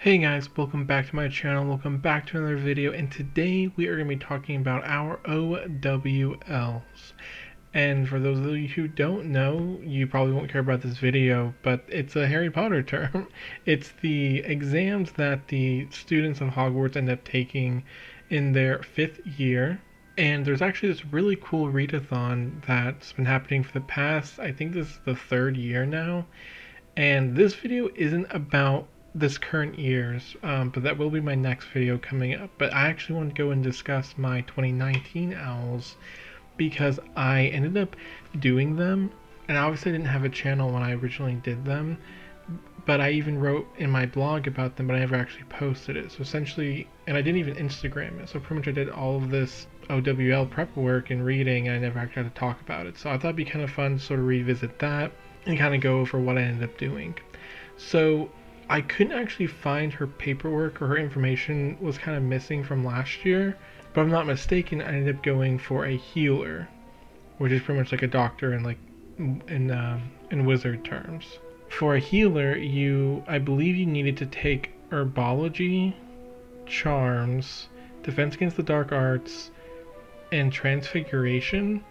Hey guys, welcome back to my channel, welcome back to another video, and today we are going to be talking about our OWLs. And for those of you who don't know, you probably won't care about this video, but it's a Harry Potter term. It's the exams that the students of Hogwarts end up taking in their 5th year. And there's actually this really cool readathon that's been happening for the past, I think this is the 3rd year now. And this video isn't about this current year's, but that will be my next video coming up. But I actually want to go and discuss my 2019 owls because I ended up doing them, and obviously I didn't have a channel when I originally did them, but I even wrote in my blog about them, but I never actually posted it. So essentially, and I didn't even Instagram it. So pretty much I did all of this OWL prep work and reading, and I never actually had to talk about it. So I thought it'd be kind of fun to sort of revisit that and kind of go over what I ended up doing. So I couldn't actually find her paperwork, or her information was kind of missing from last year. But if I'm not mistaken, I ended up going for a healer, which is pretty much like a doctor in in wizard terms. For a healer, I believe you needed to take herbology, charms, defense against the dark arts, and transfiguration,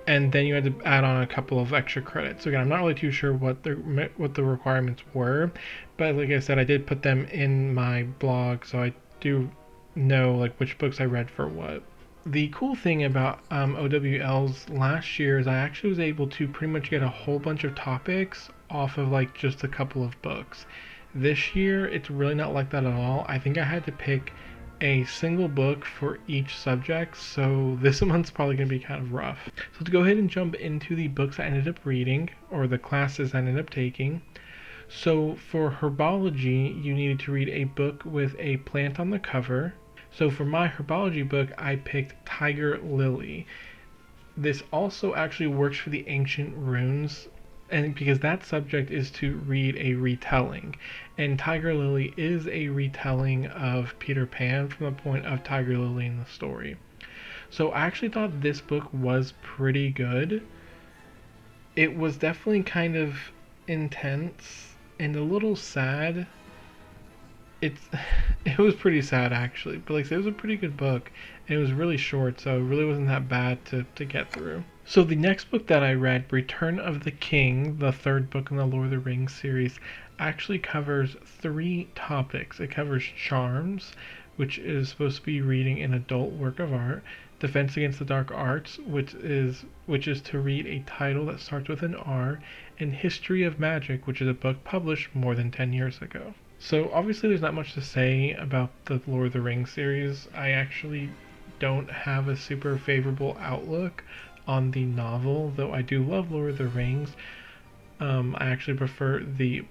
and then you had to add on a couple of extra credits. So again, I'm not really too sure what the requirements were, but like I said, I did put them in my blog, so I do know like which books I read for what. The cool thing about OWLs last year is I actually was able to pretty much get a whole bunch of topics off of like just a couple of books. This year, it's really not like that at all. I think I had to pick a single book for each subject, so this month's probably going to be kind of rough. So to go ahead and jump into the books I ended up reading, or the classes I ended up taking. So for herbology, you needed to read a book with a plant on the cover. So for my herbology book, I picked Tiger Lily. This also actually works for the ancient runes, and because that subject is to read a retelling, and Tiger Lily is a retelling of Peter Pan from the point of Tiger Lily in the story. So I actually thought this book was pretty good. It was definitely kind of intense and a little sad. It's it was pretty sad actually, but like I said, it was a pretty good book, and it was really short, so it really wasn't that bad to get through. So the next book that I read, Return of the King, the third book in the Lord of the Rings series, actually covers 3 topics. It covers charms, which is supposed to be reading an adult work of art, Defense Against the Dark Arts, which is to read a title that starts with an R, and History of Magic, which is a book published more than 10 years ago. So obviously there's not much to say about the Lord of the Rings series. I actually don't have a super favorable outlook on the novel, though I do love Lord of the Rings. I actually prefer the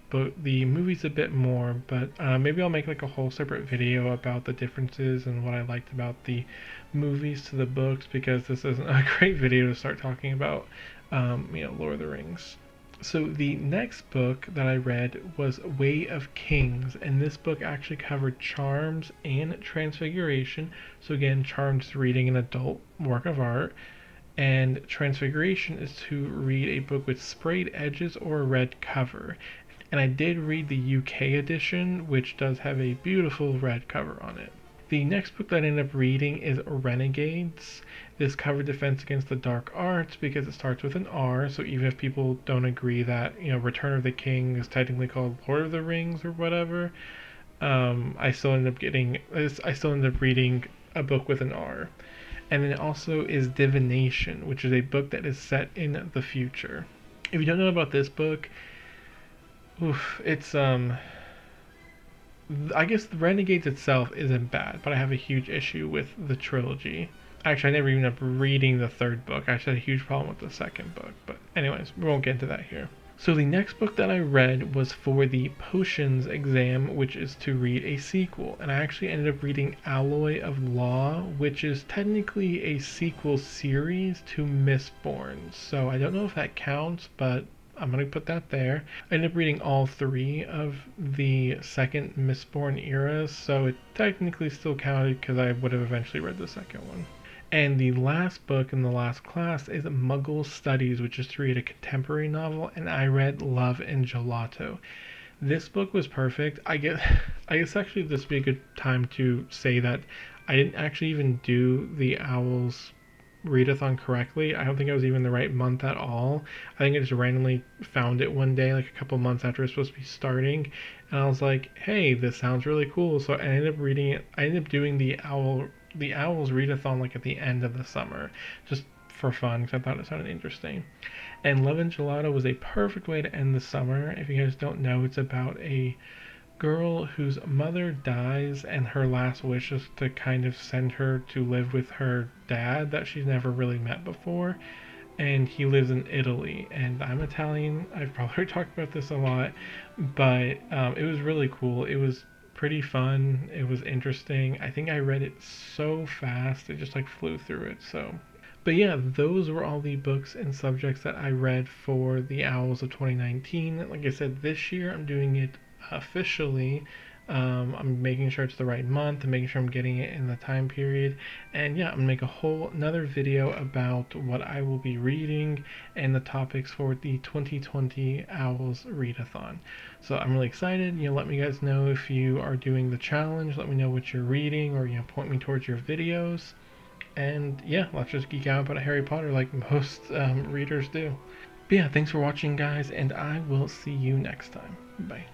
movies a bit more, but maybe I'll make like a whole separate video about the differences and what I liked about the movies to the books, because this isn't a great video to start talking about, Lord of the Rings. So the next book that I read was Way of Kings, and this book actually covered charms and transfiguration. So again, charms is reading an adult work of art, and transfiguration is to read a book with sprayed edges or a red cover. And I did read the UK edition, which does have a beautiful red cover on it. The next book that I ended up reading is Renegades. This covered Defense Against the Dark Arts because it starts with an R, so even if people don't agree that, Return of the King is technically called Lord of the Rings or whatever, I still ended up reading a book with an R. And then it also is Divination, which is a book that is set in the future. If you don't know about this book, it's I guess the Renegades itself isn't bad, but I have a huge issue with the trilogy. Actually, I never even ended up reading the third book. I actually had a huge problem with the second book. But anyways, we won't get into that here. So the next book that I read was for the potions exam, which is to read a sequel. And I actually ended up reading Alloy of Law, which is technically a sequel series to Mistborn. So I don't know if that counts, but I'm going to put that there. I ended up reading all 3 of the second Mistborn eras, so it technically still counted because I would have eventually read the second one. And the last book in the last class is Muggle Studies, which is to read a contemporary novel, and I read Love and Gelato. This book was perfect. I guess actually this would be a good time to say that I didn't actually even do the Owls readathon correctly. I don't think I was even the right month at all. I think I just randomly found it one day, like a couple months after it was supposed to be starting, and I was like, "Hey, this sounds really cool." So I ended up reading it. I ended up doing the Owls readathon like at the end of the summer, just for fun because I thought it sounded interesting. And Love and Gelato was a perfect way to end the summer. If you guys don't know, it's about a girl whose mother dies, and her last wish is to kind of send her to live with her dad that she's never really met before. And he lives in Italy, and I'm Italian. I've probably talked about this a lot, but it was really cool. It was pretty fun. It was interesting. I think I read it so fast, it just like flew through it. So but yeah, those were all the books and subjects that I read for the Owls of 2019. Like I said, this year I'm doing it officially. I'm making sure it's the right month and making sure I'm getting it in the time period. And yeah, I'm gonna make a whole another video about what I will be reading and the topics for the 2020 Owls Readathon. So I'm really excited. Let me guys know if you are doing the challenge. Let me know what you're reading, or point me towards your videos. And yeah, let's just geek out about Harry Potter like most readers do. But yeah, thanks for watching, guys, and I will see you next time. Bye.